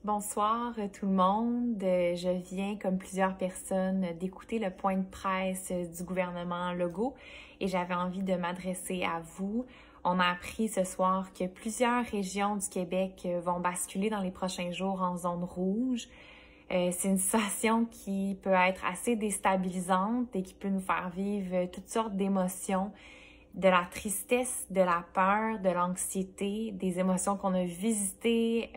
Bonsoir tout le monde. Je viens, comme plusieurs personnes, d'écouter le point de presse du gouvernement Legault et j'avais envie de m'adresser à vous. On a appris ce soir que plusieurs régions du Québec vont basculer dans les prochains jours en zone rouge. C'est une situation qui peut être assez déstabilisante et qui peut nous faire vivre toutes sortes d'émotions, de la tristesse, de la peur, de l'anxiété, des émotions qu'on a visitées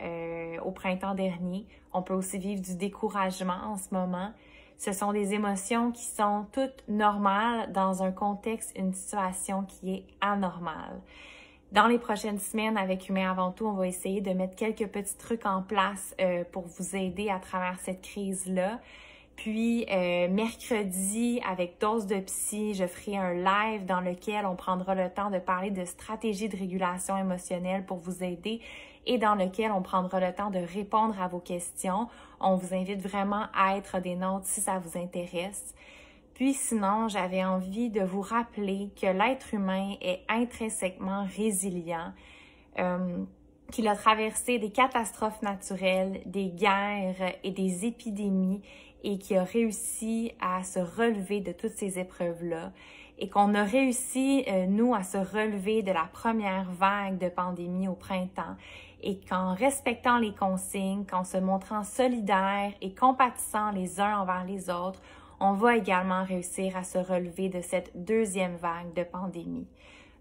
au printemps dernier. On peut aussi vivre du découragement en ce moment. Ce sont des émotions qui sont toutes normales dans un contexte, une situation qui est anormale. Dans les prochaines semaines, avec Humain avant tout, on va essayer de mettre quelques petits trucs en place pour vous aider à travers cette crise-là. Puis, mercredi, avec Dose de Psy, je ferai un live dans lequel on prendra le temps de parler de stratégies de régulation émotionnelle pour vous aider et dans lequel on prendra le temps de répondre à vos questions. On vous invite vraiment à être des nôtres si ça vous intéresse. Puis sinon, j'avais envie de vous rappeler que l'être humain est intrinsèquement résilient, qu'il a traversé des catastrophes naturelles, des guerres et des épidémies et qui a réussi à se relever de toutes ces épreuves-là et qu'on a réussi, nous, à se relever de la première vague de pandémie au printemps et qu'en respectant les consignes, qu'en se montrant solidaires et compatissant les uns envers les autres, on va également réussir à se relever de cette deuxième vague de pandémie.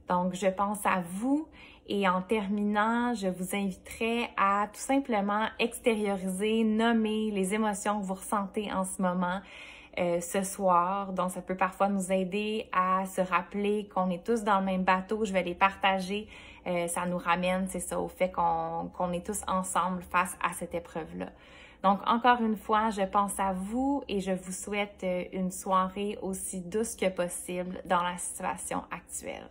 Donc, je pense à vous et en terminant, je vous inviterai à tout simplement extérioriser, nommer les émotions que vous ressentez en ce moment, ce soir. Donc, ça peut parfois nous aider à se rappeler qu'on est tous dans le même bateau. Je vais les partager. Ça nous ramène, c'est ça, au fait qu'on est tous ensemble face à cette épreuve-là. Donc, encore une fois, je pense à vous et je vous souhaite une soirée aussi douce que possible dans la situation actuelle.